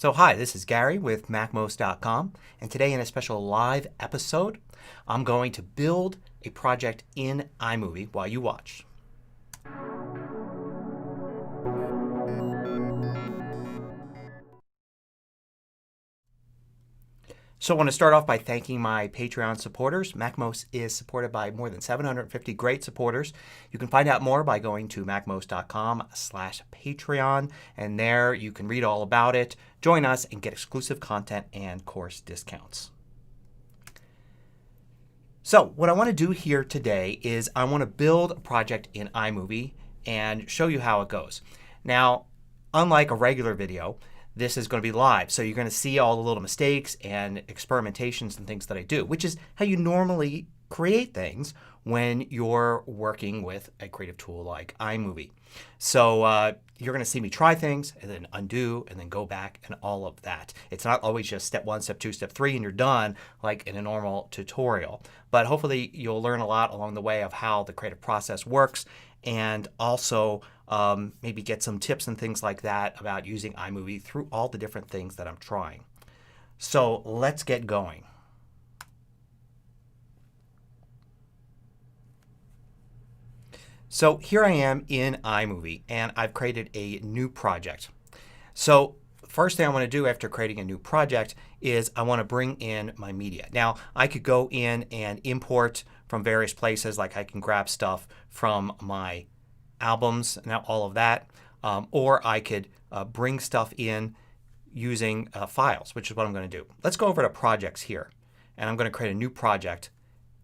So hi, this is Gary with MACMOST.com, and today in a special live episode I'm going to build a project in iMovie while you watch. So I want to start off by thanking my Patreon supporters. MACMOST is supported by more than 750 great supporters. You can find out more by going to macmost.com/Patreon, and there you can read all about it, join us, and get exclusive content and course discounts. So what I want to do here today is I want to build a project in iMovie and show you how it goes. Now, unlike a regular video, this is going to be live. So you're going to see all the little mistakes and experimentations and things that I do, which is how you normally create things when you're working with a creative tool like iMovie. So you're going to see me try things and then undo and then go back and all of that. It's not always just step 1, step 2, step 3 and you're done like in a normal tutorial. But hopefully you'll learn a lot along the way of how the creative process works, and also maybe get some tips and things like that about using iMovie through all the different things that I'm trying. So let's get going. So here I am in iMovie and I've created a new project. So first thing I want to do after creating a new project is I want to bring in my media. Now I could go in and import from various places, like I can grab stuff from my albums and all of that, or I could bring stuff in using files, which is what I'm going to do. Let's go over to projects here, and I'm going to create a new project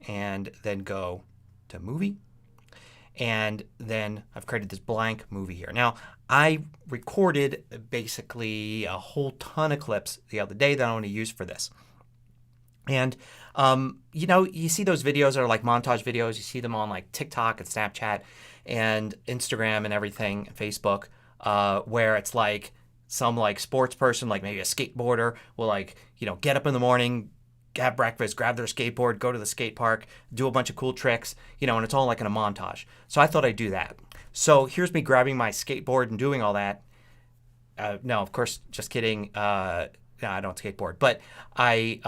and then go to movie, and then I've created this blank movie here. Now I recorded basically a whole ton of clips the other day that I want to use for this. And you know, you see those videos that are like montage videos. You see them on like TikTok and Snapchat and Instagram and everything, Facebook, where it's like some like sports person, like maybe a skateboarder, will like, you know, get up in the morning, have breakfast, grab their skateboard, go to the skate park, do a bunch of cool tricks, you know, and it's all like in a montage. So I thought I'd do that. So here's me grabbing my skateboard and doing all that. No, of course, just kidding. No, I don't skateboard, but I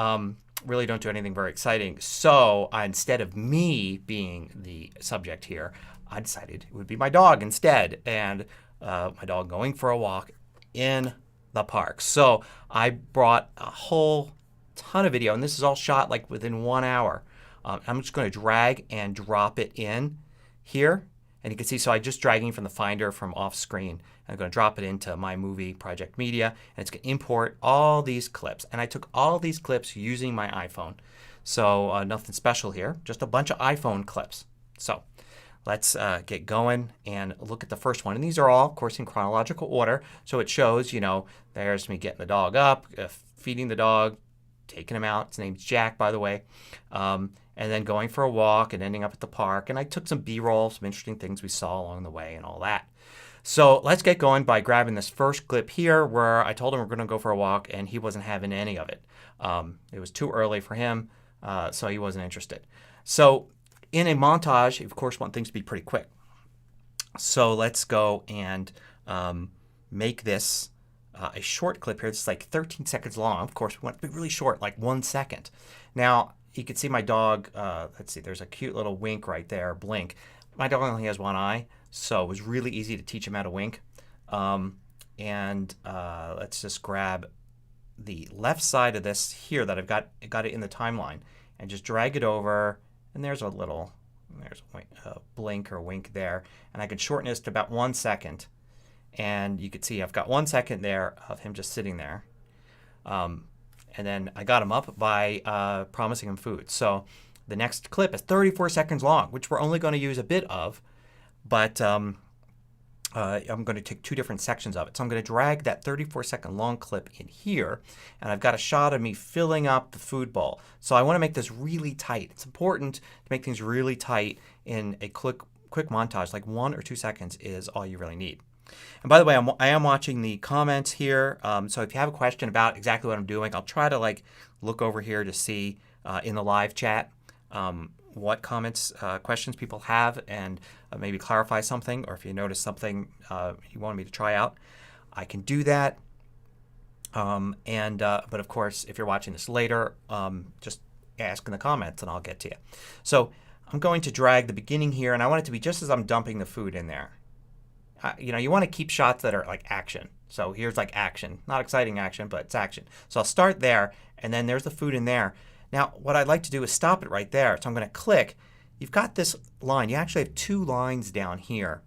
really don't do anything very exciting. So instead of me being the subject here, I decided it would be my dog instead, and my dog going for a walk in the park. So I brought a whole ton of video, and this is all shot like within 1 hour. I'm just going to drag and drop it in here, and you can see, so I'm just dragging from the Finder from off screen. I'm going to drop it into my movie project media, and it's going to import all these clips. And I took all these clips using my iPhone. So nothing special here, just a bunch of iPhone clips. So let's get going and look at the first one. And these are all, of course, in chronological order. So it shows, you know, there's me getting the dog up, feeding the dog, taking him out. His name's Jack, by the way. And then going for a walk and ending up at the park. And I took some B-roll, some interesting things we saw along the way and all that. So let's get going by grabbing this first clip here where I told him we're going to go for a walk and he wasn't having any of it. It was too early for him, so he wasn't interested. So in a montage, you of course want things to be pretty quick. So let's go and make this a short clip here. This is like 13 seconds long. Of course, we want it to be really short, like 1 second. Now you can see my dog. Let's see, there's a cute little wink right there, blink. My dog only has one eye, so it was really easy to teach him how to wink. Let's just grab the left side of this here that I've got it in the timeline, and just drag it over. And there's a little, there's a blink or wink there. And I can shorten this to about 1 second. And you can see I've got 1 second there of him just sitting there. And then I got him up by promising him food. So the next clip is 34 seconds long, which we're only going to use a bit of. But I'm going to take 2 different sections of it. So I'm going to drag that 34-second long clip in here. And I've got a shot of me filling up the food bowl. So I want to make this really tight. It's important to make things really tight in a quick montage. Like 1 or 2 seconds is all you really need. And by the way, I am watching the comments here. So if you have a question about exactly what I'm doing, I'll try to like look over here to see in the live chat what comments, questions people have, and maybe clarify something, or if you notice something you want me to try out, I can do that. But of course, if you're watching this later, just ask in the comments and I'll get to you. So I'm going to drag the beginning here, and I want it to be just as I'm dumping the food in there. You want to keep shots that are like action. So here's like action. Not exciting action, but it's action. So I'll start there, and then there's the food in there. Now what I'd like to do is stop it right there. So I'm going to click. You've got this line. You actually have two lines down here.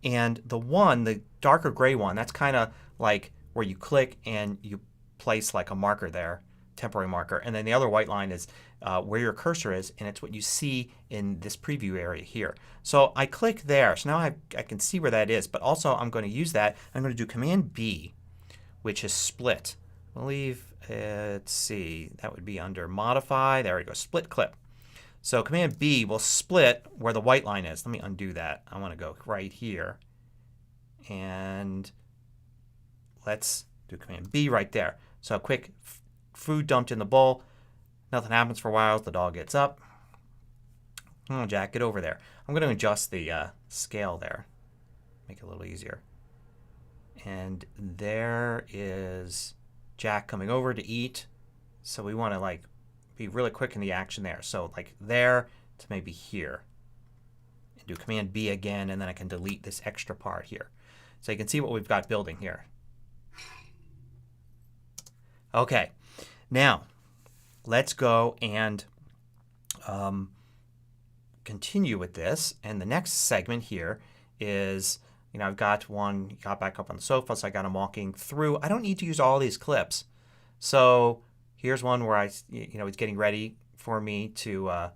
And the darker gray one, that's kind of like where you click and you place like a marker there, temporary marker. And then the other white line is where your cursor is, and it's what you see in this preview area here. So I click there. So now I can see where that is. But also I'm going to use that. I'm going to do Command B, which is split. I believe, let's see, that would be under Modify. There we go, Split Clip. So Command B will split where the white line is. Let me undo that. I want to go right here. And let's do Command B right there. So quick food dumped in the bowl. Nothing happens for a while. The dog gets up. Oh, Jack, get over there. I'm going to adjust the scale there. Make it a little easier. And there is Jack coming over to eat. So we want to like be really quick in the action there. So like there to maybe here. And do Command B again, and then I can delete this extra part here. So you can see what we've got building here. Okay, now let's go and continue with this. And the next segment here is, I've got one, he got back up on the sofa, so I got him walking through. I don't need to use all these clips. So here's one where he's getting ready for me to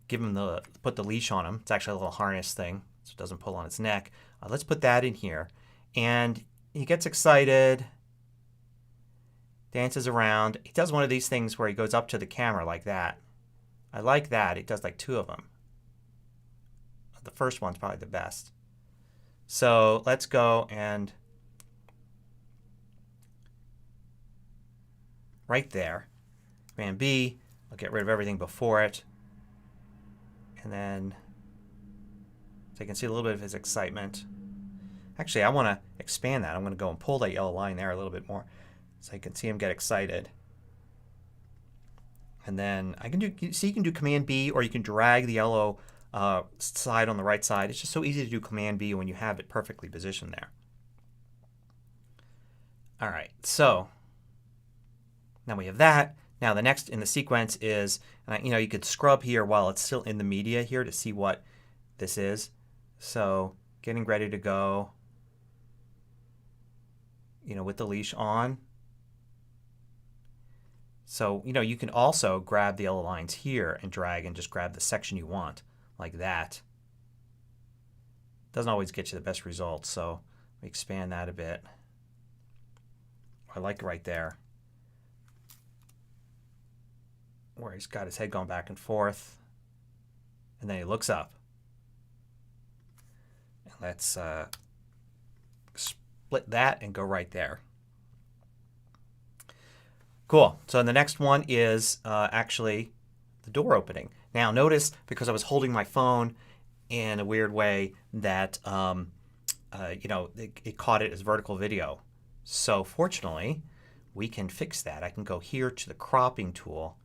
put the leash on him. It's actually a little harness thing, so it doesn't pull on his neck. Let's put that in here. And he gets excited, dances around. He does one of these things where he goes up to the camera like that. I like that. He does like two of them. The first one's probably the best. So let's go and right there. Command B. I'll get rid of everything before it. And then so you can see a little bit of his excitement. Actually, I want to expand that. I'm going to go and pull that yellow line there a little bit more so you can see him get excited. And then I can you can do Command B, or you can drag the yellow side on the right side. It's just so easy to do Command B when you have it perfectly positioned there. All right, so now we have that. Now the next in the sequence is, you could scrub here while it's still in the media here to see what this is. So getting ready to go, with the leash on. So, you can also grab the yellow lines here and drag and just grab the section you want, like that. Doesn't always get you the best results, so we expand that a bit. I like right there, where he's got his head going back and forth, and then he looks up. And let's split that and go right there. Cool. So the next one is actually the door opening. Now notice, because I was holding my phone in a weird way, that it caught it as vertical video. So fortunately, we can fix that. I can go here to the cropping tool,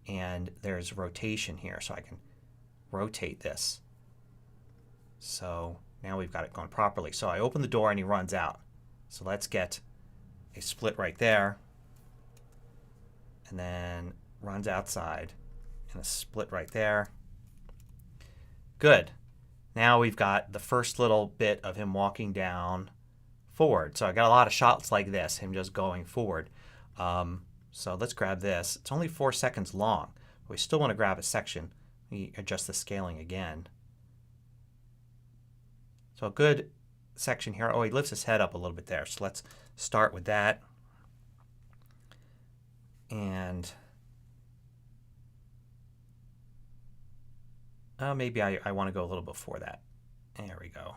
and there's rotation here, so I can rotate this. So now we've got it going properly. So I open the door and he runs out. So let's get a split right there. And then runs outside, and a split right there. Good. Now we've got the first little bit of him walking down forward. So I got a lot of shots like this, him just going forward. So let's grab this. It's only 4 seconds long, but we still want to grab a section. We adjust the scaling again. So a good section here. Oh, he lifts his head up a little bit there. So let's start with that. And maybe I want to go a little before that. There we go.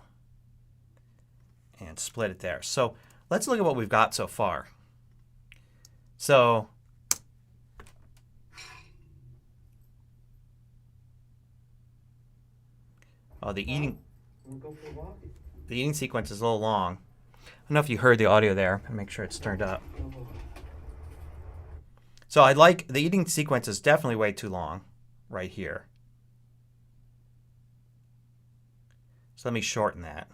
And split it there. So let's look at what we've got so far. So the eating sequence is a little long. don't know if you heard the audio there. I'll make sure it's turned up. So I like the eating sequence is definitely way too long right here. So let me shorten that.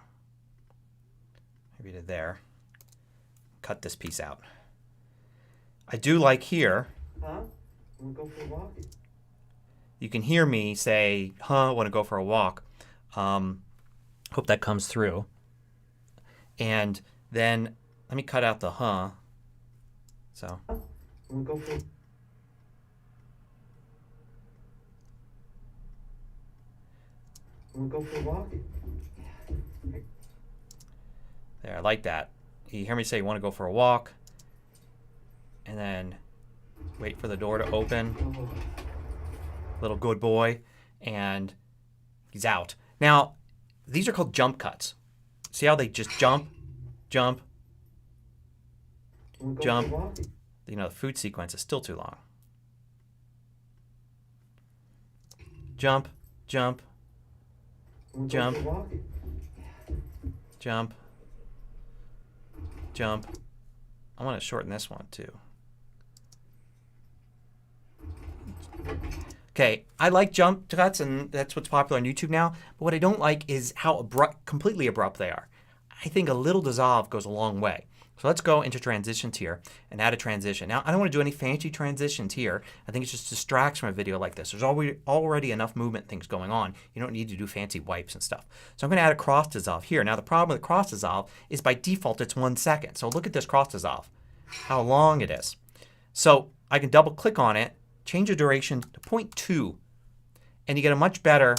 Maybe to there. Cut this piece out. I do like here. Huh? Wanna go for a walk? You can hear me say, huh, want to go for a walk. Hope that comes through. And then let me cut out the huh. So. Wanna go for a walk? There, I like that. You hear me say you want to go for a walk. And then wait for the door to open. Little good boy. And he's out. Now, these are called jump cuts. See how they just jump, jump, jump. You know, the food sequence is still too long. Jump, jump, jump, jump, jump. I want to shorten this one too. Okay, I like jump cuts, and that's what's popular on YouTube now. But what I don't like is how completely abrupt they are. I think a little dissolve goes a long way. So let's go into transitions here and add a transition. Now, I don't want to do any fancy transitions here. I think it just distracts from a video like this. There's already enough movement things going on. You don't need to do fancy wipes and stuff. So I'm going to add a cross dissolve here. Now, the problem with cross dissolve is by default it's 1 second. So look at this cross dissolve, how long it is. So I can double click on it, change the duration to 0.2, and you get a much better,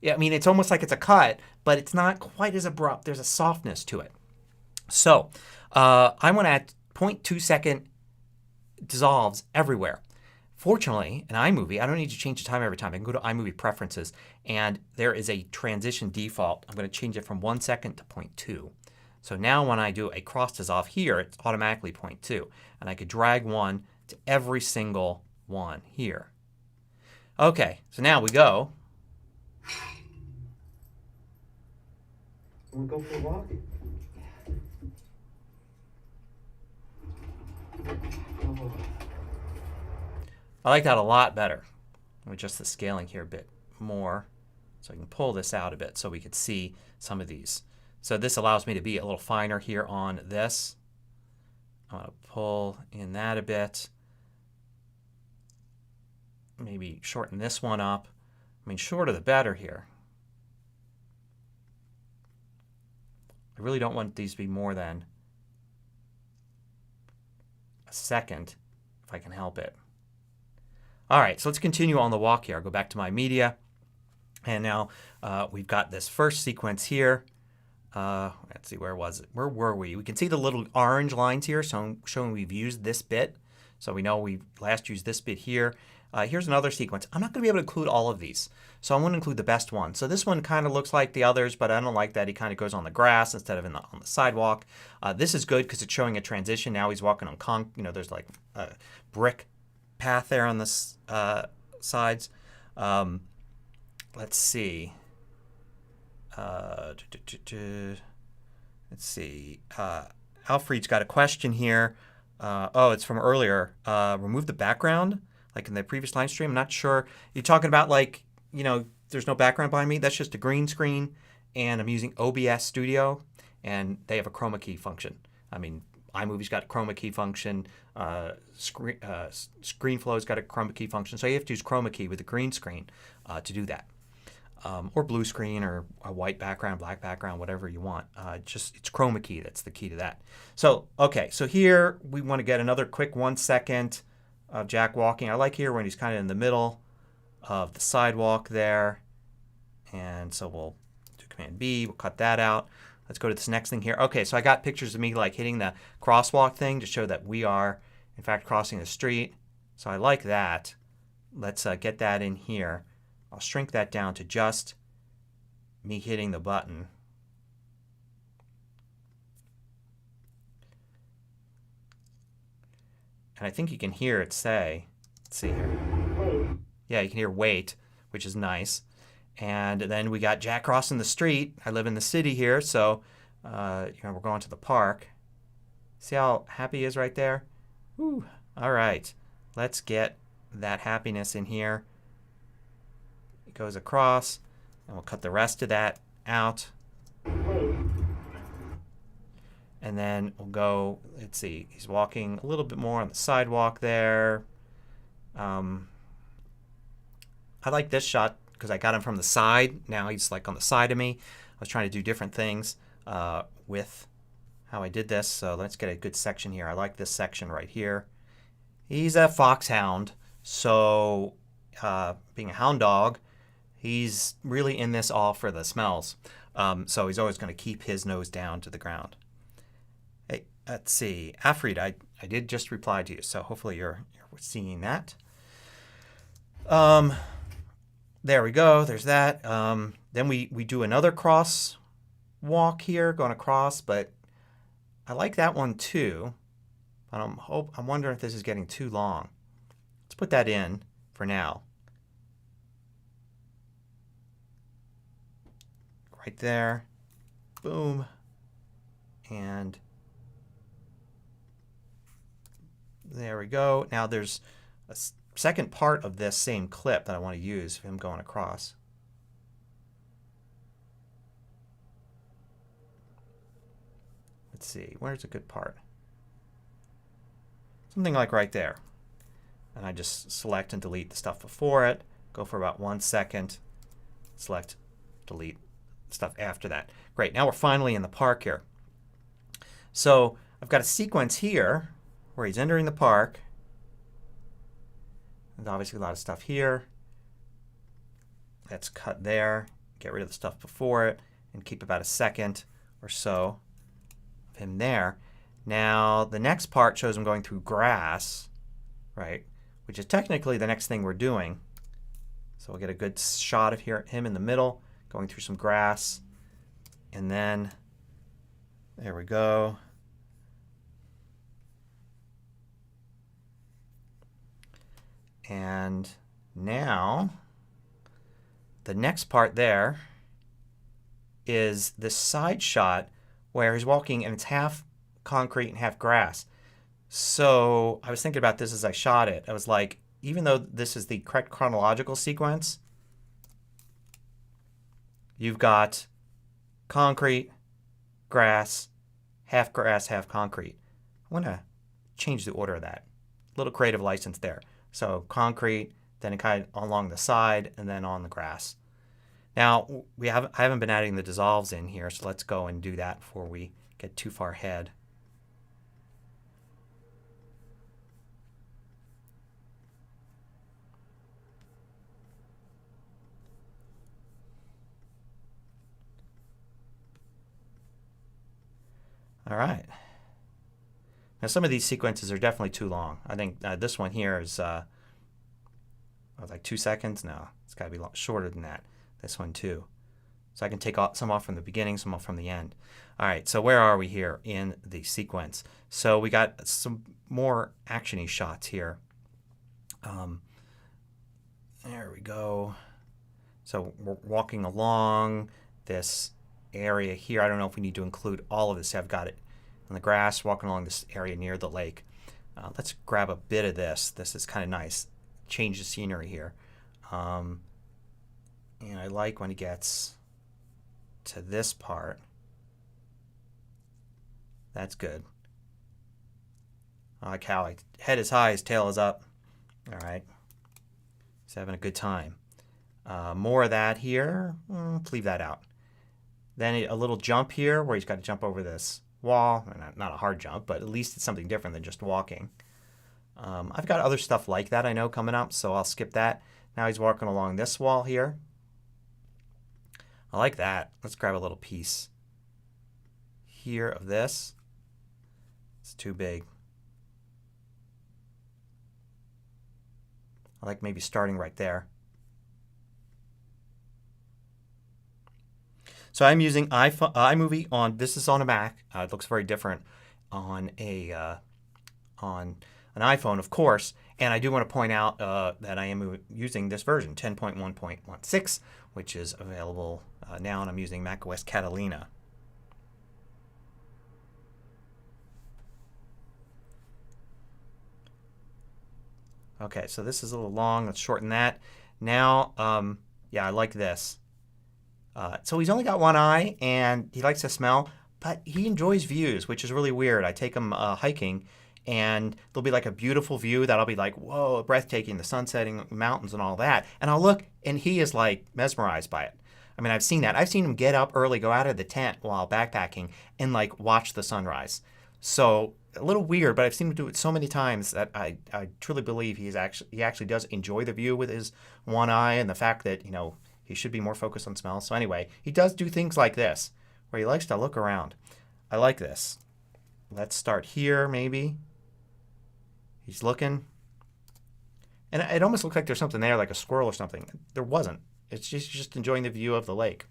yeah, I mean, it's almost like it's a cut, but it's not quite as abrupt. There's a softness to it. So I want to add 0.2 second dissolves everywhere. Fortunately, in iMovie, I don't need to change the time every time. I can go to iMovie preferences, and there is a transition default. I'm going to change it from 1 second to 0.2. So now when I do a cross dissolve here, it's automatically 0.2. And I could drag one to every single one here. Okay, so now we go. Wanna go for a walk? I like that a lot better. With just the scaling here a bit more. So I can pull this out a bit so we could see some of these. So this allows me to be a little finer here on this. I'm going to pull in that a bit. Maybe shorten this one up. I mean, shorter the better here. I really don't want these to be more than a second if I can help it. All right, so let's continue on the walk here. I'll go back to my media. And now we've got this first sequence here. Let's see, where was it? Where were we? We can see the little orange lines here, so showing we've used this bit. So we know we've last used this bit here. Here's another sequence. I'm not going to be able to include all of these, so I'm going to include the best one. So this one kind of looks like the others, but I don't like that he kind of goes on the grass instead of on the sidewalk. This is good because it's showing a transition. Now he's walking on there's like a brick path there on the sides. Let's see. Let's see. Alfred's got a question here. Oh, it's from earlier. Remove the background, like in the previous live stream. I'm not sure. You're talking about like, there's no background behind me. That's just a green screen, and I'm using OBS Studio, and they have a chroma key function. I mean, iMovie's got a chroma key function. ScreenFlow's got a chroma key function. So you have to use chroma key with a green screen to do that. Or blue screen, or a white background, black background, whatever you want. It's chroma key. That's the key to that. So, okay, so here we want to get another quick 1 second of Jack walking. I like here when he's kind of in the middle of the sidewalk there. And so we'll do Command B. We'll cut that out. Let's go to this next thing here. Okay, so I got pictures of me like hitting the crosswalk thing to show that we are, in fact, crossing the street. So I like that. Let's get that in here. I'll shrink that down to just me hitting the button. And I think you can hear it say, let's see here. Yeah, you can hear wait, which is nice. And then we got Jack crossing the street. I live in the city here, so we're going to the park. See how happy he is right there? Woo. All right. Let's get that happiness in here. It goes across, and we'll cut the rest of that out. And then we'll go, let's see, he's walking a little bit more on the sidewalk there. I like this shot because I got him from the side. Now he's like on the side of me. I was trying to do different things with how I did this. So let's get a good section here. I like this section right here. He's a foxhound. So being a hound dog, he's really in this all for the smells. So he's always going to keep his nose down to the ground. Hey, let's see. Afreed, I did just reply to you. So hopefully you're seeing that. There we go. There's that. Then we do another cross walk here, going across, but I like that one too. But I'm wondering if this is getting too long. Let's put that in for now. Right there. Boom. And there we go. Now there's a second part of this same clip that I want to use of him going across. Let's see, where's a good part? Something like right there. And I just select and delete the stuff before it, go for about 1 second, select, delete stuff after that. Great, now we're finally in the park here. So I've got a sequence here where he's entering the park. There's obviously a lot of stuff here. Let's cut there, get rid of the stuff before it, and keep about a second or so of him there. Now the next part shows him going through grass, right, which is technically the next thing we're doing. So we'll get a good shot of him in the middle, going through some grass, and then there we go. And now the next part there is this side shot where he's walking and it's half concrete and half grass. So I was thinking about this as I shot it. I was like, even though this is the correct chronological sequence, you've got concrete, grass, half concrete. I want to change the order of that. A little creative license there. So concrete, then kind of along the side, and then on the grass. Now I haven't been adding the dissolves in here, so let's go and do that before we get too far ahead. All right. Now some of these sequences are definitely too long. I think this one here is like 2 seconds. No, it's got to be a lot shorter than that. This one too. So I can take some off from the beginning, some off from the end. All right, so where are we here in the sequence? So we got some more action-y shots here. There we go. So we're walking along this area here. I don't know if we need to include all of this. I've got it on the grass, walking along this area near the lake. Let's grab a bit of this. This is kind of nice. Change the scenery here. And I like when it gets to this part. That's good. I like how head is high, his tail is up. All right. He's having a good time. More of that here. Let's leave that out. Then a little jump here where he's got to jump over this wall. Not a hard jump, but at least it's something different than just walking. I've got other stuff like that I know coming up, so I'll skip that. Now he's walking along this wall here. I like that. Let's grab a little piece here of this. It's too big. I like maybe starting right there. So I'm using iMovie on, this is on a Mac. It looks very different on on an iPhone, of course. And I do want to point out that I am using this version, 10.1.16, which is available now, and I'm using macOS Catalina. Okay, so this is a little long. Let's shorten that. Now, yeah, I like this. So he's only got one eye and he likes to smell, but he enjoys views, which is really weird. I take him hiking and there'll be like a beautiful view that'll be like, whoa, breathtaking, the sun setting, mountains and all that. And I'll look and he is like mesmerized by it. I mean, I've seen that. I've seen him get up early, go out of the tent while backpacking and like watch the sunrise. So a little weird, but I've seen him do it so many times that I truly believe he actually does enjoy the view with his one eye and the fact that, he should be more focused on smell. So anyway, he does do things like this where he likes to look around. I like this. Let's start here maybe. He's looking. And it almost looks like there's something there, like a squirrel or something. There wasn't. It's just enjoying the view of the lake.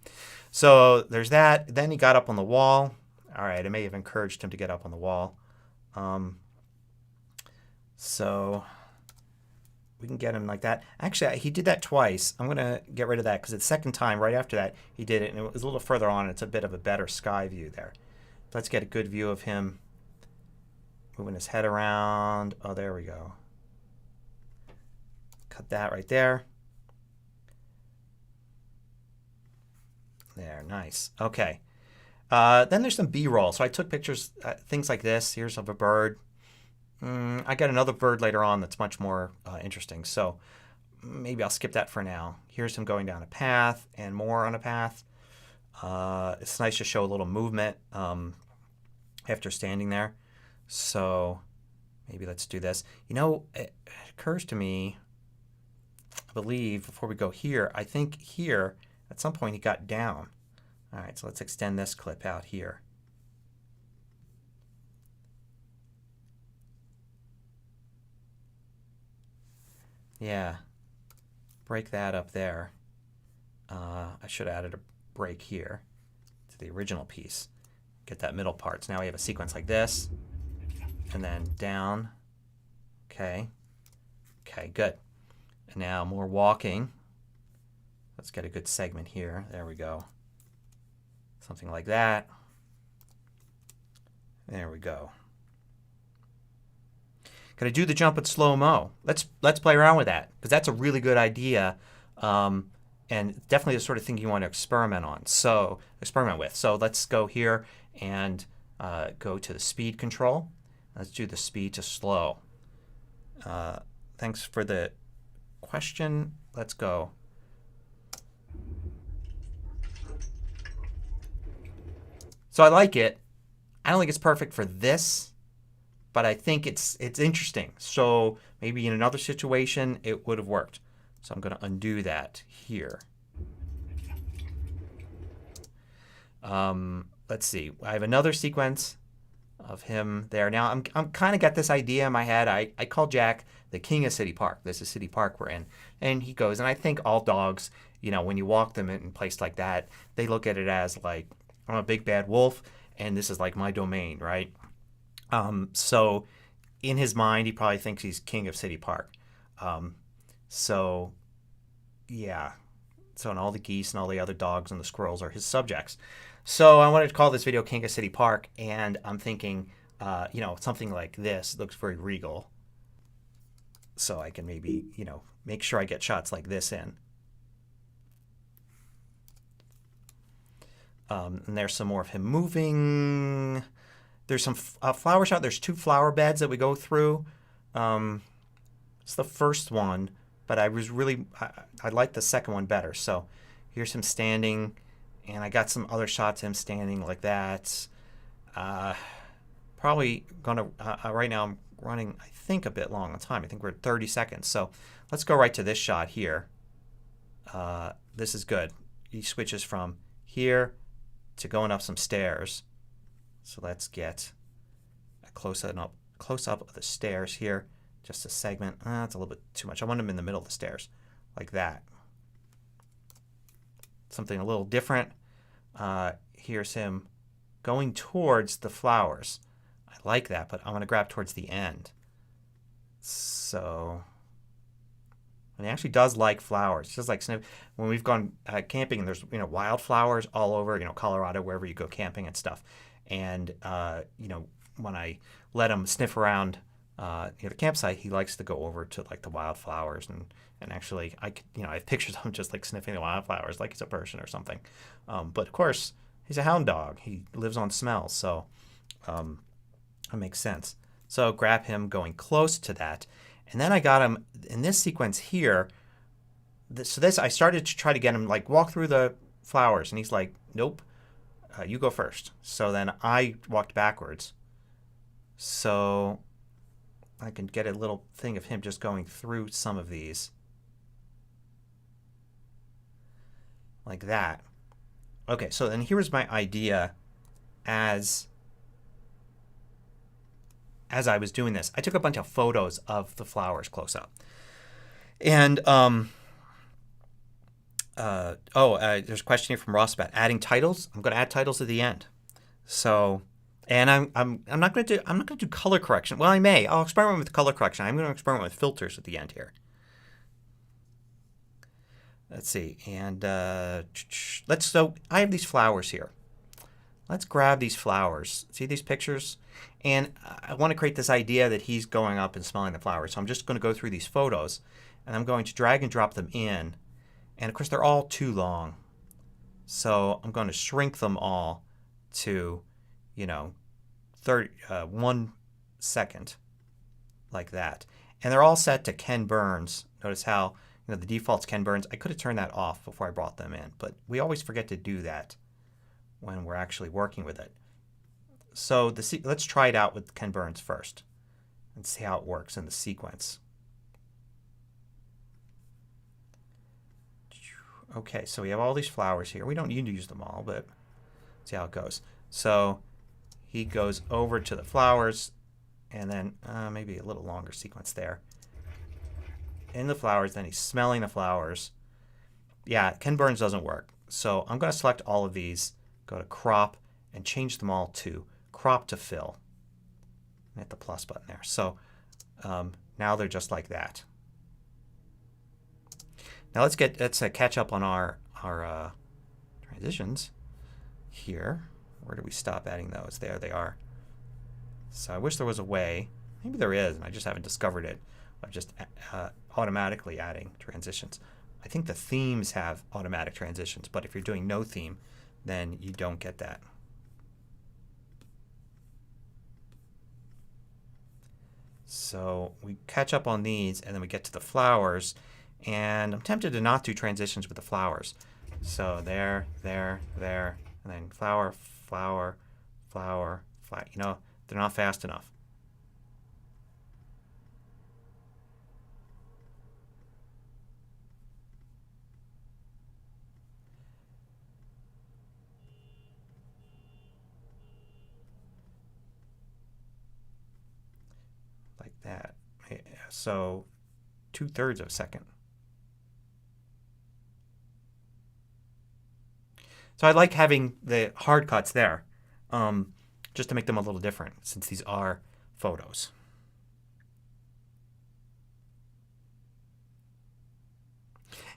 So there's that. Then he got up on the wall. All right, I may have encouraged him to get up on the wall. So we can get him like that. Actually, he did that twice. I'm going to get rid of that because the second time, right after that, he did it. And it was a little further on. It's a bit of a better sky view there. Let's get a good view of him moving his head around. Oh, there we go. Cut that right there. There, nice. Okay. Then there's some B-roll. So I took pictures, things like this. Here's of a bird. I got another bird later on that's much more interesting. So maybe I'll skip that for now. Here's him going down a path and more on a path. It's nice to show a little movement after standing there. So maybe let's do this. It occurs to me, I believe, before we go here, I think here at some point he got down. All right, so let's extend this clip out here. Yeah, break that up there. I should have added a break here to the original piece. Get that middle part. So now we have a sequence like this, and then down. Okay. Okay, good. And now more walking. Let's get a good segment here. There we go. Something like that. There we go. Can I do the jump at slow-mo? Let's play around with that because that's a really good idea and definitely the sort of thing you want to experiment with. So let's go here and go to the speed control. Let's do the speed to slow. Thanks for the question. Let's go. So I like it. I don't think it's perfect for this, but I think it's interesting. So maybe in another situation it would have worked. So I'm going to undo that here. Let's see. I have another sequence of him there. Now I'm kind of got this idea in my head. I call Jack the king of City Park. This is City Park we're in. And he goes, and I think all dogs, when you walk them in a place like that, they look at it as like, I'm a big bad wolf and this is like my domain, right? So in his mind, he probably thinks he's king of City Park. So yeah. So and all the geese and all the other dogs and the squirrels are his subjects. So I wanted to call this video King of City Park, and I'm thinking, something like this looks very regal. So I can maybe, make sure I get shots like this in. And there's some more of him moving. There's some flower shot. There's 2 flower beds that we go through. It's the first one, but I like the second one better. So here's him standing, and I got some other shots of him standing like that. Probably gonna right now I'm running, I think, a bit long on time. I think we're at 30 seconds. So let's go right to this shot here. This is good. He switches from here to going up some stairs. So let's get a close up of the stairs here. Just a segment. That's a little bit too much. I want him in the middle of the stairs, like that. Something a little different. Here's him going towards the flowers. I like that, but I'm going to grab towards the end. So, and he actually does like flowers. Just like when we've gone camping, and there's wildflowers all over Colorado, wherever you go camping and stuff. And when I let him sniff around the campsite, he likes to go over to like the wildflowers and actually I have pictures of him just like sniffing the wildflowers like he's a person or something. But of course he's a hound dog. He lives on smells, so that makes sense. So grab him going close to that, and then I got him in this sequence here. So I started to try to get him like walk through the flowers, and he's like, nope, you go first. So then I walked backwards. So I can get a little thing of him just going through some of these. Like that. Okay, so then here was my idea as I was doing this. I took a bunch of photos of the flowers close up. And there's a question here from Ross about adding titles. I'm going to add titles at the end. So, and I'm not going to do color correction. Well, I may. I'll experiment with color correction. I'm going to experiment with filters at the end here. Let's see. And so I have these flowers here. Let's grab these flowers. See these pictures? And I want to create this idea that he's going up and smelling the flowers. So I'm just going to go through these photos and I'm going to drag and drop them in. And of course they're all too long. So I'm going to shrink them all to, 1 second like that. And they're all set to Ken Burns. Notice how the default's Ken Burns. I could have turned that off before I brought them in, but we always forget to do that when we're actually working with it. So let's try it out with Ken Burns first and see how it works in the sequence. Okay, so we have all these flowers here. We don't need to use them all, but see how it goes. So he goes over to the flowers and then maybe a little longer sequence there. In the flowers, then he's smelling the flowers. Yeah, Ken Burns doesn't work. So I'm going to select all of these, go to crop, and change them all to crop to fill. And hit the plus button there. So now they're just like that. Now let's catch up on our transitions here. Where do we stop adding those? There they are. So I wish there was a way. Maybe there is, and I just haven't discovered it. Of just automatically adding transitions. I think the themes have automatic transitions, but if you're doing no theme, then you don't get that. So we catch up on these, and then we get to the flowers, and I'm tempted to not do transitions with the flowers. So there, and then flower, flower, flower, flower. They're not fast enough. Like that. So 2/3 of a second. So I like having the hard cuts there, just to make them a little different since these are photos.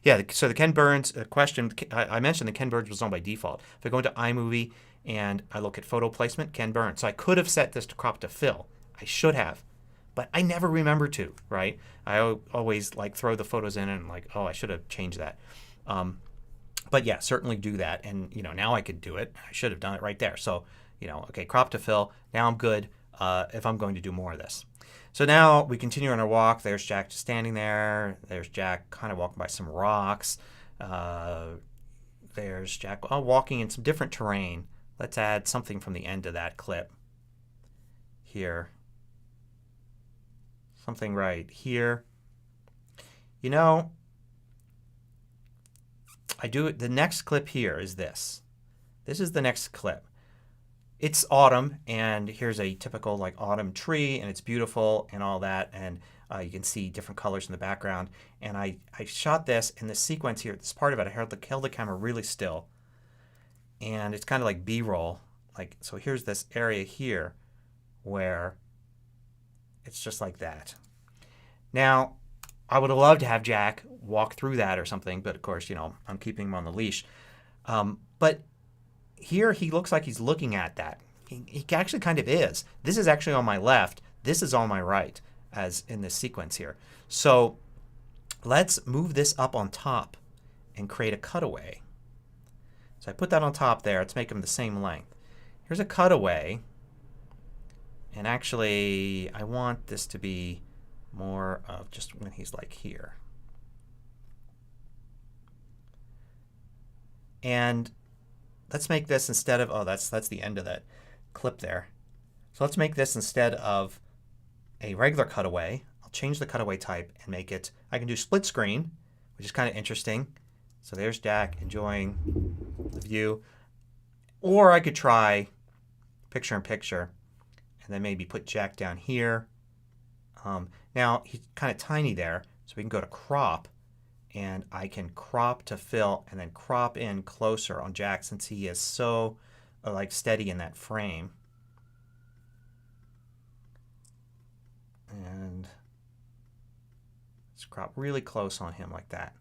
Yeah, so the Ken Burns question, I mentioned that Ken Burns was on by default. If I go into iMovie and I look at photo placement, Ken Burns. So I could have set this to crop to fill. I should have. But I never remember to, right? I always like throw the photos in and like, oh, I should have changed that. But yeah, certainly do that. And now I could do it. I should have done it right there. So okay, crop to fill. Now I'm good if I'm going to do more of this. So now we continue on our walk. There's Jack just standing there. There's Jack kind of walking by some rocks. There's Jack walking in some different terrain. Let's add something from the end of that clip here. Something right here. I do it. The next clip here is this. This is the next clip. It's autumn, and here's a typical like autumn tree, and it's beautiful and all that, and you can see different colors in the background. And I shot this in the sequence here. This part of it, I held the camera really still, and it's kind of like B-roll. So here's this area here where it's just like that. Now, I would have loved to have Jack walk through that or something, but of course, I'm keeping him on the leash. But here he looks like he's looking at that. He actually kind of is. This is actually on my left. This is on my right. as in this sequence here. So let's move this up on top and create a cutaway. So I put that on top there. Let's make them the same length. Here's a cutaway. And actually I want this to be more of just when he's like here. And let's make this instead of, oh, that's the end of that clip there. So let's make this instead of a regular cutaway. I'll change the cutaway type and make it, I can do split screen, which is kind of interesting. So there's Jack enjoying the view. Or I could try picture in picture and then maybe put Jack down here. Now he's kind of tiny there, so we can go to crop and I can crop to fill and then crop in closer on Jack since he is so like steady in that frame. And let's crop really close on him like that.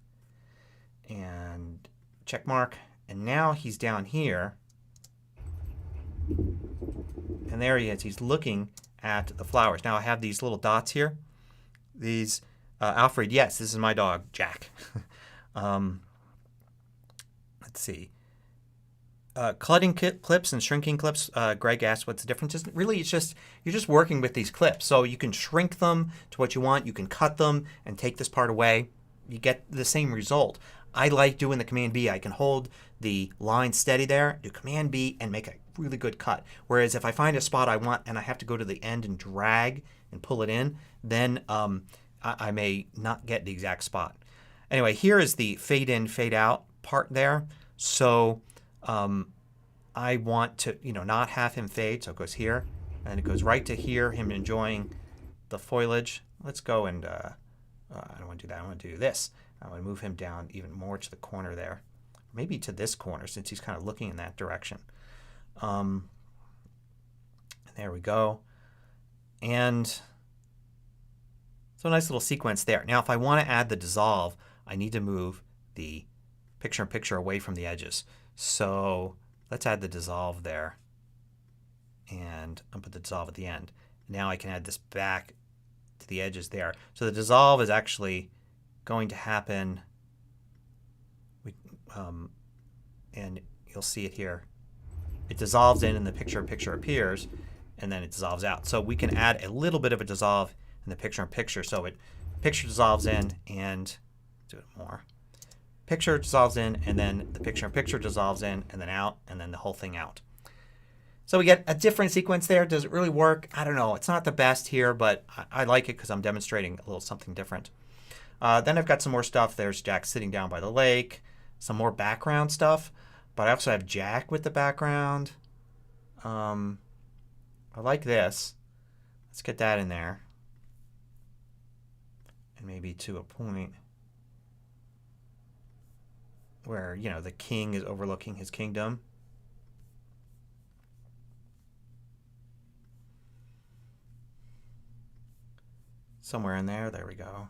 And check mark. And now he's down here. And there he is. He's looking at the flowers. Now I have these little dots here. These Alfred, yes, this is my dog, Jack. Let's see. Cutting clips and shrinking clips. Greg asked what's the difference. Really, it's just you're just working with these clips. So you can shrink them to what you want. You can cut them and take this part away. You get the same result. I like doing the Command B. I can hold the line steady there, do Command B, and make a really good cut. Whereas if I find a spot I want and I have to go to the end and drag and pull it in, then I may not get the exact spot. Anyway, here is the fade in, fade out part there. So I want to not have him fade. So it goes here and it goes right to here, him enjoying the foliage. Let's go and I don't want to do that. I want to do this. I want to move him down even more to the corner there. Maybe to this corner since he's kind of looking in that direction. There we go. And so a nice little sequence there. Now if I want to add the dissolve, I need to move the picture in picture away from the edges. So let's add the dissolve there. And I'll put the dissolve at the end. Now I can add this back to the edges there. So the dissolve is actually going to happen, and you'll see it here. It dissolves in and the picture in picture appears, and then it dissolves out. So we can add a little bit of a dissolve in the picture in picture. So it picture dissolves in and do it more. Picture dissolves in and then the picture in picture dissolves in and then out and then the whole thing out. So we get a different sequence there. Does it really work? I don't know. It's not the best here, but I like it because I'm demonstrating a little something different. Then I've got some more stuff. There's Jack sitting down by the lake. Some more background stuff. But I also have Jack with the background. I like this. Let's get that in there. And maybe to a point where, the king is overlooking his kingdom. Somewhere in there. There we go.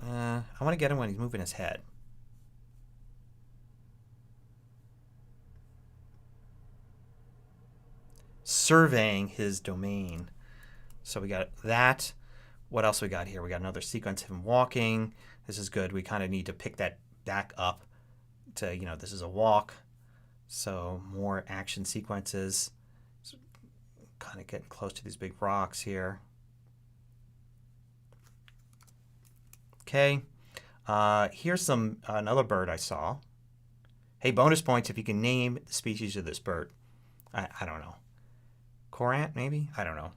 I want to get him when he's moving his head. Surveying his domain. So we got that. What else we got here? We got another sequence of him walking. This is good. We kind of need to pick that back up to, this is a walk. So more action sequences. So kind of getting close to these big rocks here. Okay. Here's another bird I saw. Hey, bonus points if you can name the species of this bird. I don't know. Corant, maybe? I don't know.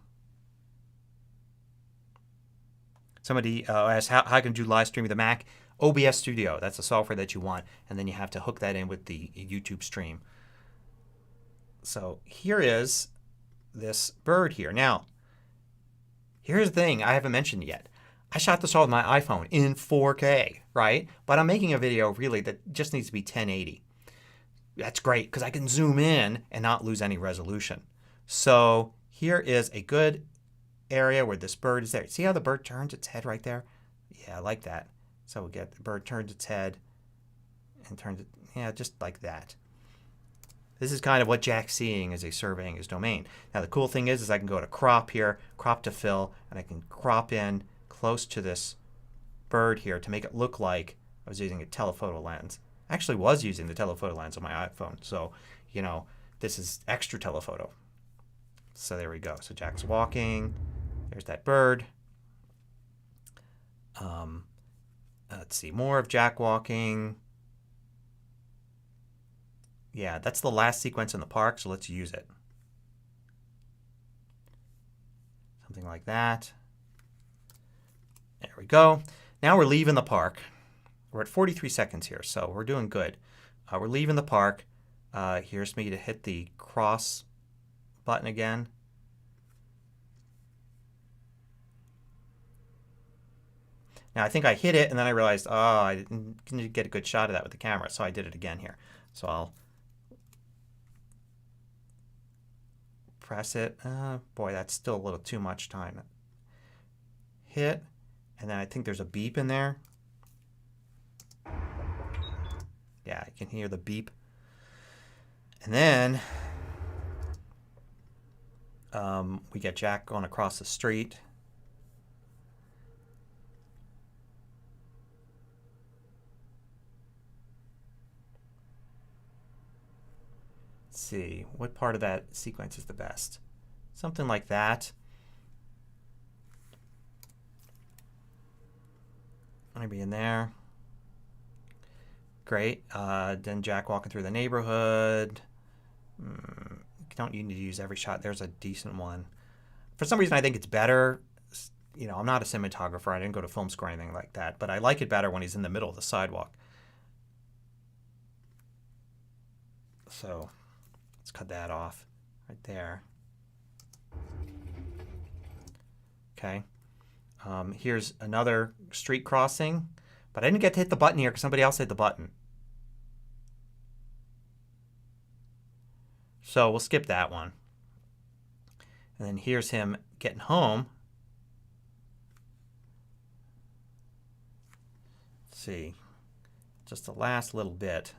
Somebody asked how I can do live stream with the Mac. OBS Studio, that's the software that you want. And then you have to hook that in with the YouTube stream. So here is this bird here. Now, here's the thing I haven't mentioned yet. I shot this all with my iPhone in 4K, right? But I'm making a video really that just needs to be 1080. That's great because I can zoom in and not lose any resolution. So here is a good area where this bird is there. See how the bird turns its head right there? Yeah, I like that. So we get the bird turns its head and turns it, just like that. this is kind of what Jack's seeing as he's surveying his domain. Now the cool thing is I can go to crop here, crop to fill, and I can crop in close to this bird here to make it look like I was using a telephoto lens. I actually was using the telephoto lens on my iPhone, so you know this is extra telephoto. So there we go. So Jack's walking. There's that bird. Let's see, more of Jack walking. Yeah, that's the last sequence in the park, so let's use it. Something like that. There we go. Now we're leaving the park. We're at 43 seconds here, so we're doing good. We're leaving the park. Here's me to hit the cross button again. Now I think I hit it and then I realized, oh, I didn't get a good shot of that with the camera, so I did it again here. So I'll press it. Boy, that's still a little too much time. Hit, and then I think there's a beep in there. Yeah, you can hear the beep. And then we get Jack going across the street. Let's see, what part of that sequence is the best? Something like that. Maybe in there. Great. Then Jack walking through the neighborhood. You don't need to use every shot. There's a decent one. For some reason, I think it's better. You know, I'm not a cinematographer. I didn't go to film school or anything like that. But I like it better when he's in the middle of the sidewalk. So let's cut that off right there. Okay. Here's another street crossing. But I didn't get to hit the button here because somebody else hit the button. So we'll skip that one. And then here's him getting home. Let's see. Just the last little bit.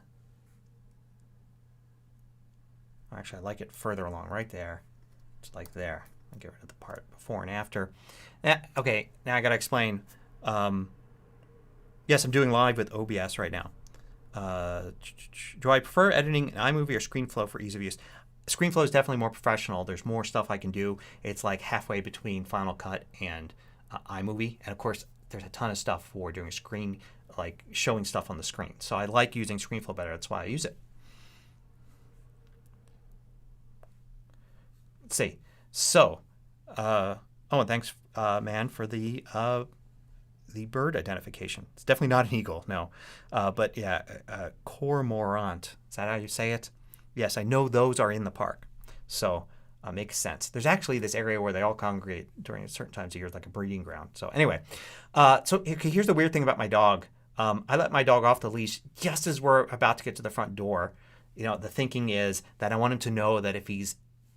Actually, I like it further along right there. Just like there. I'll get rid of the part before and after. Okay, now I got to explain. Yes, I'm doing live with OBS right now. Do I prefer editing in iMovie or ScreenFlow for ease of use? ScreenFlow is definitely more professional. There's more stuff I can do. It's like halfway between Final Cut and iMovie. And of course, there's a ton of stuff for doing screen, like showing stuff on the screen. So I like using ScreenFlow better. That's why I use it. Let's see. So, oh, and thanks, man, for the bird identification. It's definitely not an eagle, no. But yeah, cormorant. Is that how you say it? Yes, I know those are in the park. So makes sense. There's actually this area where they all congregate during certain times of year, like a breeding ground. So anyway, so here's the weird thing about my dog. I let my dog off the leash just as we're about to get to the front door. You know, the thinking is that I want him to know that if he's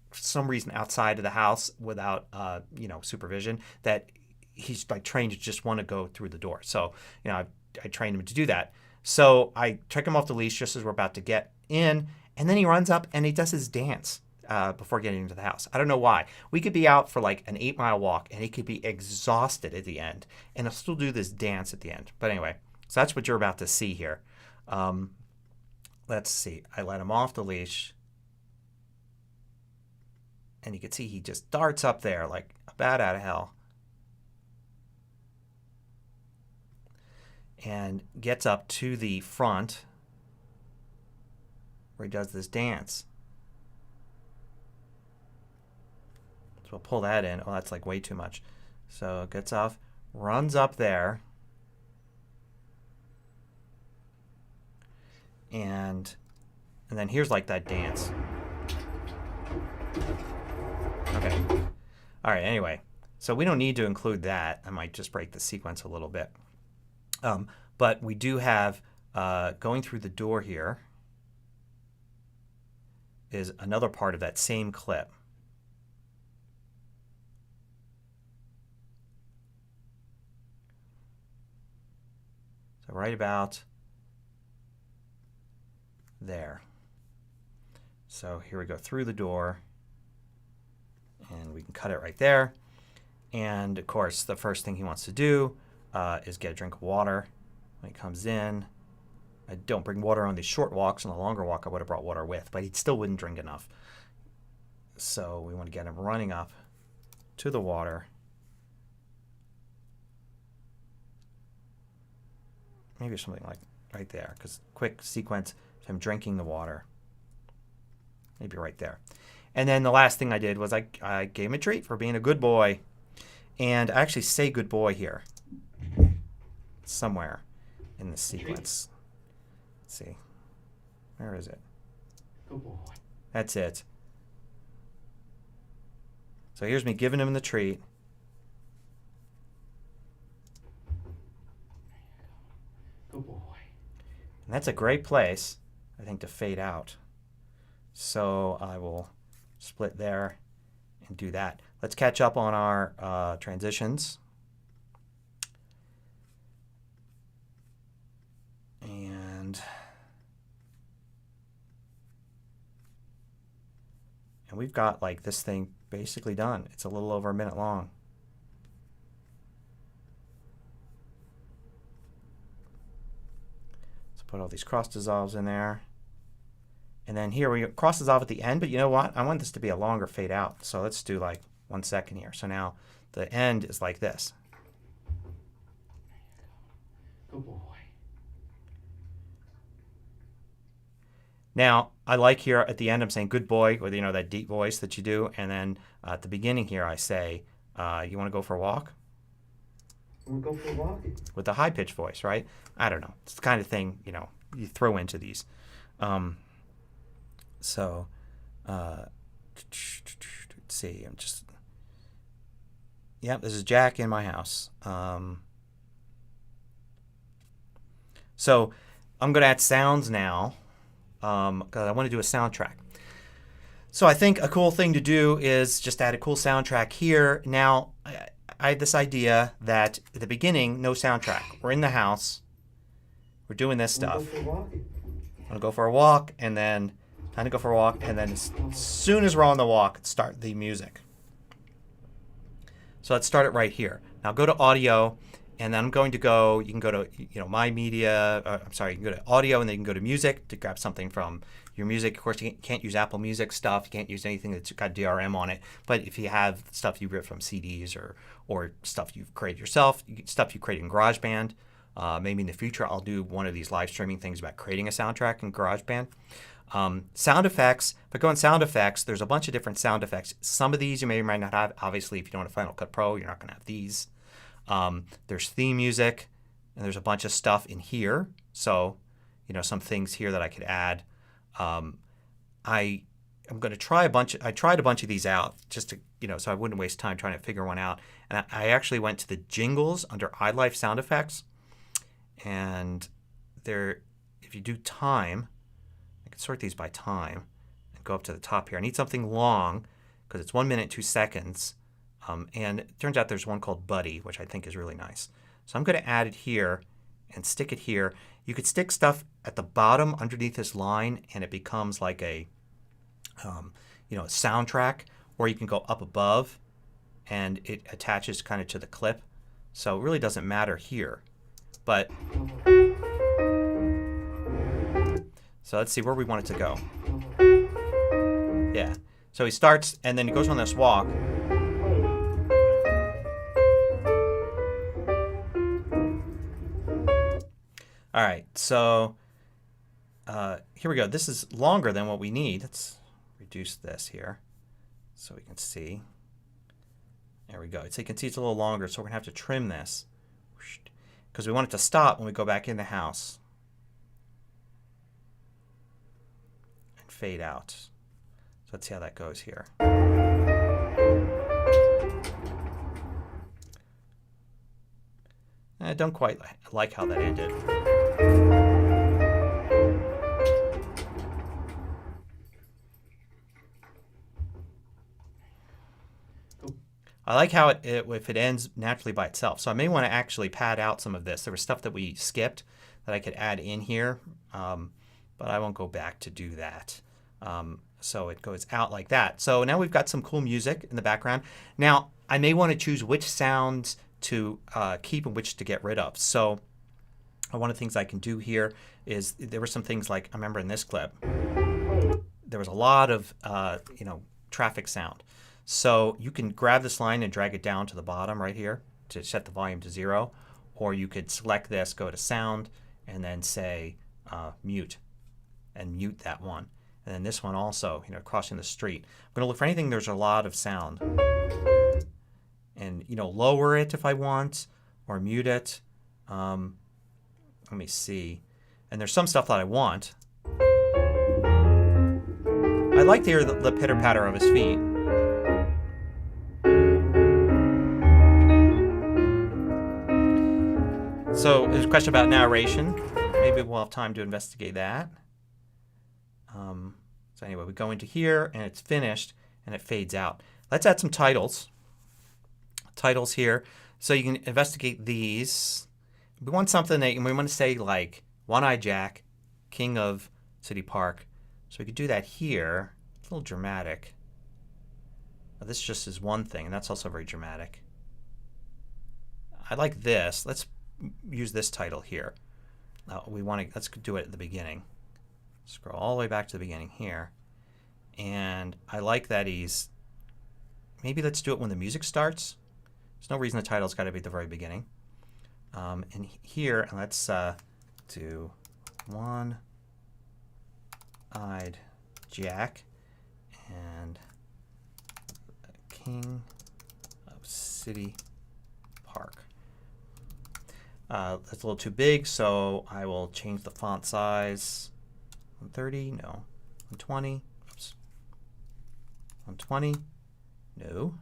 for some reason outside of the house without you know, supervision, that he's like trained to just want to go through the door. So, you know, I trained him to do that. So I took him off the leash just as we're about to get in, and then he runs up and he does his dance before getting into the house. I don't know why. We could be out for like an 8-mile walk and he could be exhausted at the end, and he'll still do this dance at the end. But anyway, so that's what you're about to see here. Let's see. I let him off the leash. And you can see he just darts up there like a bat out of hell. And gets up to the front where he does this dance. So we'll pull that in. Oh, that's like way too much. So gets off, runs up there. And then here's like that dance. Okay. All right, anyway. So we don't need to include that. I might just break the sequence a little bit. But we do have, going through the door here is another part of that same clip. right about there. So here we go through the door, and we can cut it right there. And of course, the first thing he wants to do is get a drink of water when he comes in. I don't bring water on these short walks. On the longer walk, I would have brought water with, but he still wouldn't drink enough. So we want to get him running up to the water. Maybe something like right there, because quick sequence of him drinking the water. Maybe right there. And then the last thing I did was I gave him a treat for being a good boy. And I actually say good boy here somewhere in the sequence. Let's see. Where is it? Good boy. That's it. So here's me giving him the treat. Good boy. And that's a great place, I think, to fade out. So I will split there and do that. Let's catch up on our transitions. And we've got like this thing basically done. It's a little over a minute long. Let's put all these cross dissolves in there. And then here we cross dissolve at the end, but you know what? I want this to be a longer fade out. So let's do like 1 second here. So now the end is like this. Good boy. Now, I like here at the end I'm saying good boy, with that deep voice that you do. And then at the beginning here I say, you want to go for a walk? Want to go for a walk? With the high-pitched voice, right? I don't know. It's the kind of thing, you throw into these. So, let's see. Yep, this is Jack in my house. So I'm going to add sounds now because I want to do a soundtrack. So I think a cool thing to do is just add a cool soundtrack here. Now, I had this idea that at the beginning, no soundtrack. We're in the house. We're doing this stuff. Want to go for a walk? I'm going to go for a walk, and then time to go for a walk, and then as soon as we're on the walk, start the music. So let's start it right here. Now go to audio, and then I'm going to go, you can go to my media, you can go to audio, and then you can go to music to grab something from your music. Of course, you can't use Apple Music stuff. You can't use anything that's got DRM on it. But if you have stuff you ripped from CDs or stuff you've created yourself, stuff you created in GarageBand, maybe in the future I'll do one of these live streaming things about creating a soundtrack in GarageBand. Sound effects. If I go in sound effects, there's a bunch of different sound effects. Some of these you may or may not have. Obviously, if you don't have Final Cut Pro, you're not going to have these. There's theme music, and there's a bunch of stuff in here. So, some things here that I could add. I'm going to try I tried a bunch of these out just to, so I wouldn't waste time trying to figure one out. And I actually went to the jingles under iLife sound effects. And there, if you do time, I can sort these by time and go up to the top here. I need something long because it's 1 minute, 2 seconds. And it turns out there's one called Buddy, which I think is really nice. So I'm going to add it here and stick it here. You could stick stuff at the bottom underneath this line and it becomes like a soundtrack, or you can go up above and it attaches kind of to the clip. So it really doesn't matter here. But so let's see where we want it to go. Yeah. So he starts and then he goes on this walk. All right, so here we go. This is longer than what we need. Let's reduce this here so we can see. There we go. So you can see it's a little longer, so we're going to have to trim this because we want it to stop when we go back in the house and fade out. So let's see how that goes here. I don't quite like how that ended. I like how if it ends naturally by itself. So I may want to actually pad out some of this. There was stuff that we skipped that I could add in here, but I won't go back to do that. So it goes out like that. So now we've got some cool music in the background. Now I may want to choose which sounds to keep and which to get rid of. So one of the things I can do here is there were some things like I remember in this clip there was a lot of traffic sound. So you can grab this line and drag it down to the bottom right here to set the volume to 0. Or you could select this, go to sound, and then say mute and mute that one. And then this one also, crossing the street. I'm going to look for anything there's a lot of sound. And lower it if I want or mute it. Let me see. And there's some stuff that I want. I like to hear the pitter patter of his feet. So there's a question about narration. Maybe we'll have time to investigate that. So anyway, we go into here and it's finished and it fades out. Let's add some titles. Titles here. So you can investigate these. We want something that we want to say like One-Eyed Jack, King of City Park. So we could do that here. It's a little dramatic. Now, this just is one thing, and that's also very dramatic. I like this. Let's use this title here. Let's do it at the beginning. Scroll all the way back to the beginning here. And I like that maybe let's do it when the music starts. There's no reason the title's got to be at the very beginning. And here, let's do One-Eyed Jack and King of City Park. That's a little too big, so I will change the font size. 130, no. 120, oops. 120, no.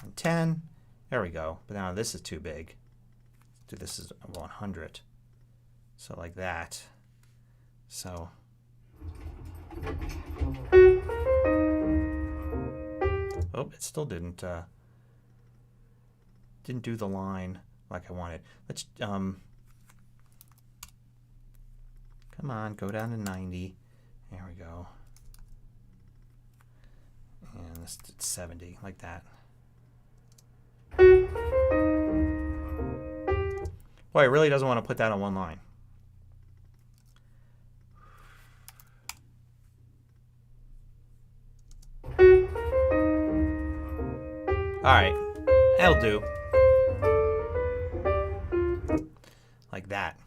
110, there we go. But now this is too big. Let's do this as 100. So like that. So. Oh, it still didn't do the line like I wanted. Let's come on, go down to 90. There we go. And this is 70, like that. Boy, it really doesn't want to put that on one line. Alright, that'll do. Like that.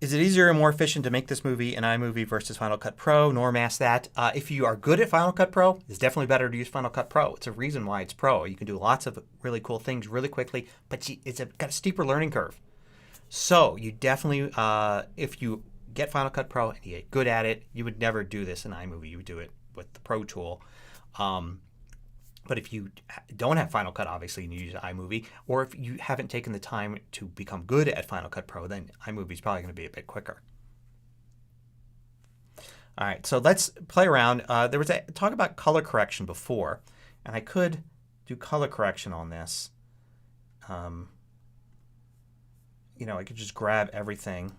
Is it easier and more efficient to make this movie in iMovie versus Final Cut Pro? Norm asked that. If you are good at Final Cut Pro, it's definitely better to use Final Cut Pro. It's a reason why it's Pro. You can do lots of really cool things really quickly, but it's got a steeper learning curve. So you definitely, if you get Final Cut Pro and you get good at it, you would never do this in iMovie. You would do it with the Pro tool. But if you don't have Final Cut, obviously, and you use iMovie, or if you haven't taken the time to become good at Final Cut Pro, then iMovie is probably going to be a bit quicker. All right, so let's play around. There was a talk about color correction before, and I could do color correction on this. I could just grab everything.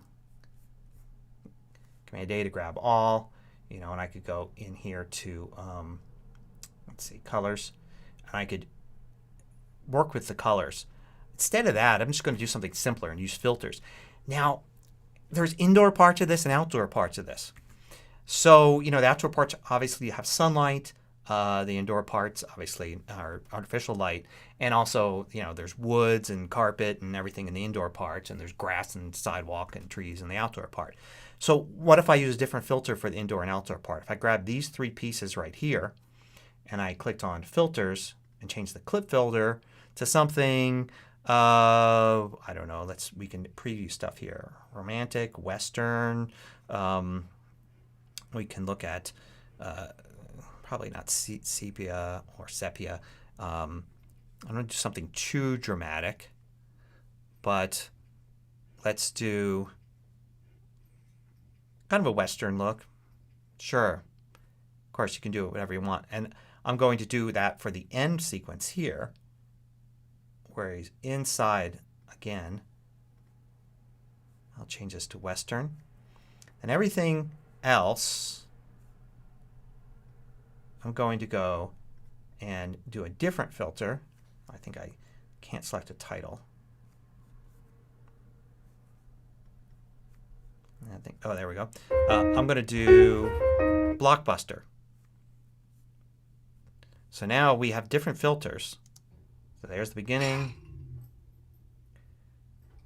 Command A to grab all, and I could go in here to let's see, colors, and I could work with the colors. Instead of that, I'm just going to do something simpler and use filters. Now, there's indoor parts of this and outdoor parts of this. So, the outdoor parts, obviously, you have sunlight. The indoor parts, obviously, are artificial light. And also, there's woods and carpet and everything in the indoor parts, and there's grass and sidewalk and trees in the outdoor part. So what if I use a different filter for the indoor and outdoor part? If I grab these three pieces right here, and I clicked on filters and changed the clip filter to something, I don't know, we can preview stuff here. Romantic, Western. We can look at probably not sepia or sepia. I'm going to do something too dramatic, but let's do kind of a Western look. Sure. Of course, you can do it whatever you want. And I'm going to do that for the end sequence here, where he's inside again. I'll change this to Western. And everything else, I'm going to go and do a different filter. I think I can't select a title. I think, oh, there we go. I'm going to do Blockbuster. So now we have different filters. So there's the beginning.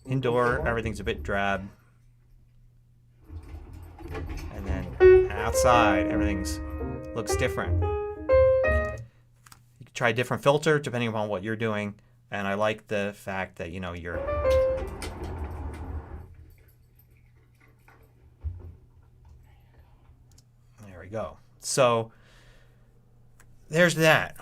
Indoor, everything's a bit drab. And then outside, everything's looks different. You can try a different filter depending upon what you're doing. And I like the fact that, you know, you're there we go. So there's that.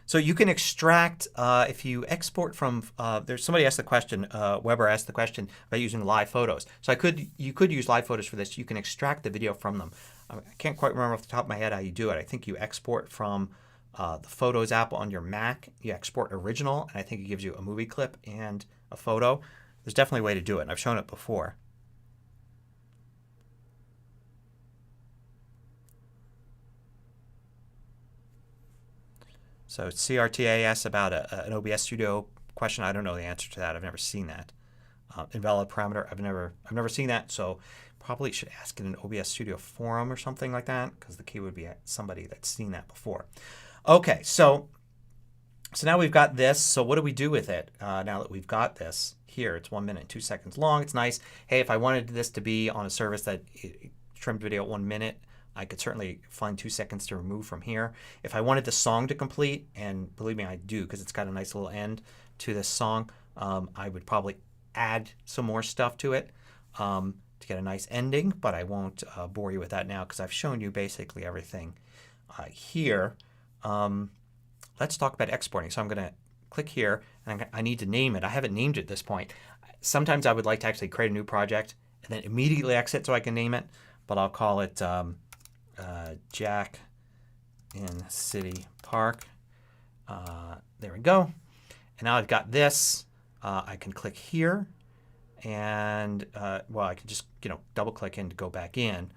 So you can extract, if you export from, there's somebody asked the question, Weber asked the question about using live photos. So you could use live photos for this. You can extract the video from them. I can't quite remember off the top of my head how you do it. I think you export from the Photos app on your Mac. You export original, and I think it gives you a movie clip and a photo. There's definitely a way to do it, and I've shown it before. So CRTA asks about an OBS Studio question. I don't know the answer to that. I've never seen that. Invalid parameter. I've never seen that. So probably should ask in an OBS Studio forum or something like that, because the key would be somebody that's seen that before. Okay, so now we've got this. So what do we do with it now that we've got this here? It's 1 minute and 2 seconds long. It's nice. Hey, if I wanted this to be on a service that trimmed video at 1 minute, I could certainly find 2 seconds to remove from here. If I wanted the song to complete, and believe me I do because it's got a nice little end to this song, I would probably add some more stuff to it to get a nice ending, but I won't bore you with that now because I've shown you basically everything here. Let's talk about exporting. So I'm going to click here and I need to name it. I haven't named it at this point. Sometimes I would like to actually create a new project and then immediately exit so I can name it, but I'll call it Jack in City Park. There we go. And now I've got this. I can click here and well, I can just double click in to go back in.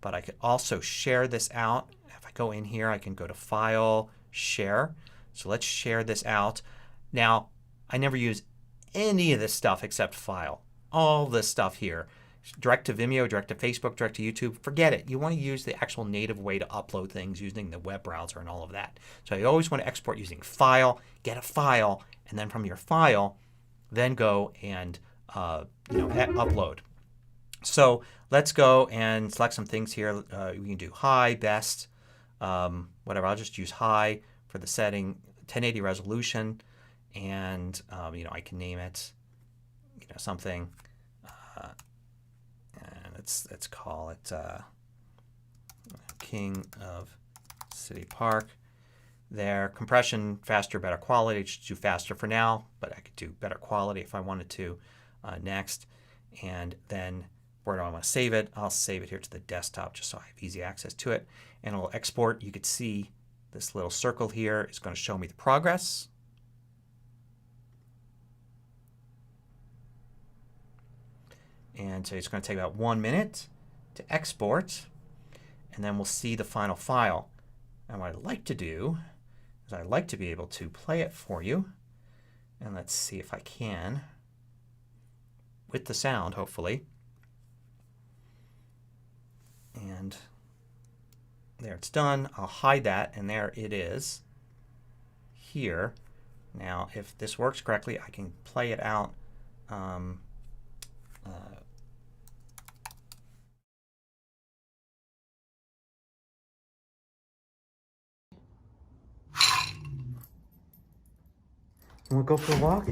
But I could also share this out. If I go in here, I can go to File, Share. So let's share this out. Now, I never use any of this stuff except File. All this stuff here. Direct to Vimeo, direct to Facebook, direct to YouTube. Forget it. You want to use the actual native way to upload things using the web browser and all of that. So you always want to export using File, get a file, and then from your file, then go and upload. So let's go and select some things here. We can do high, best, whatever. I'll just use high for the setting, 1080 resolution, and I can name it something. Let's call it King of City Park. There, compression, faster, better quality. Just do faster for now, but I could do better quality if I wanted to next. And then where do I want to save it? I'll save it here to the desktop just so I have easy access to it. And it'll export. You could see this little circle here is going to show me the progress. And so it's going to take about 1 minute to export. And then we'll see the final file. And what I'd like to do is I'd like to be able to play it for you. And let's see if I can with the sound, hopefully. And there it's done. I'll hide that, and there it is here. Now, if this works correctly, I can play it out. You want to go for a walk?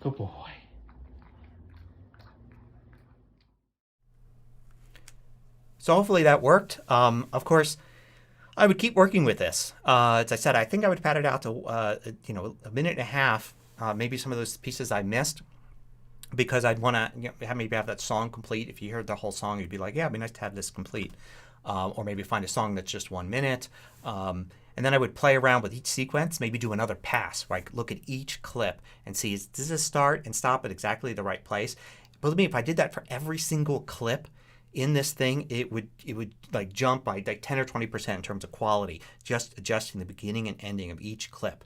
Good boy. So hopefully that worked. Of course, I would keep working with this. As I said, I think I would pad it out to a minute and a half. Maybe some of those pieces I missed, because I'd want to maybe have that song complete. If you heard the whole song, you'd be like, yeah, it'd be nice to have this complete. Or maybe find a song that's just 1 minute. And then I would play around with each sequence, maybe do another pass where I could look at each clip and see, does this start and stop at exactly the right place? Believe me, if I did that for every single clip in this thing, it would like jump by like 10 or 20% in terms of quality, just adjusting the beginning and ending of each clip.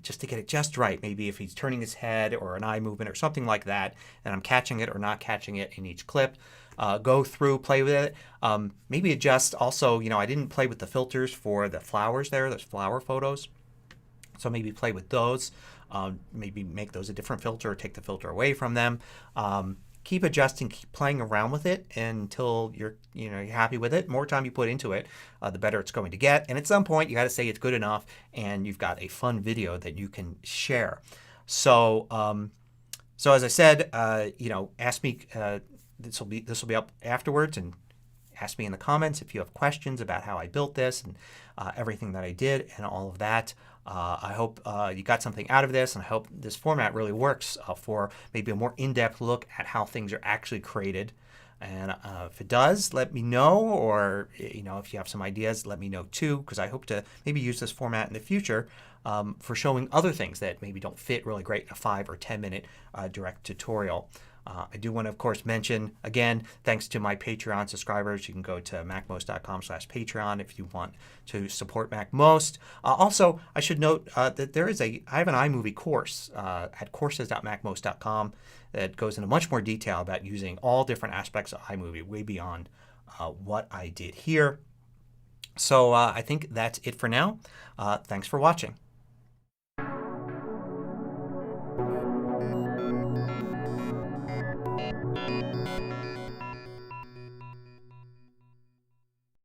Just to get it just right. Maybe if he's turning his head or an eye movement or something like that, and I'm catching it or not catching it in each clip. Go through, play with it. Maybe adjust also, I didn't play with the filters for the flowers there, those flower photos. So maybe play with those. Maybe make those a different filter or take the filter away from them. Keep adjusting, keep playing around with it until you're happy with it. The more time you put into it, the better it's going to get. And at some point, you got to say it's good enough, and you've got a fun video that you can share. So, as I said, ask me. This will be up afterwards, and ask me in the comments if you have questions about how I built this and everything that I did and all of that. I hope you got something out of this, and I hope this format really works for maybe a more in-depth look at how things are actually created. And if it does, let me know, or if you have some ideas, let me know too, because I hope to maybe use this format in the future for showing other things that maybe don't fit really great in a 5 or 10 minute direct tutorial. I do want to, of course, mention, again, thanks to my Patreon subscribers. You can go to macmost.com/Patreon if you want to support MacMost. Also, I should note that I have an iMovie course at courses.macmost.com that goes into much more detail about using all different aspects of iMovie, way beyond what I did here. So I think that's it for now. Thanks for watching.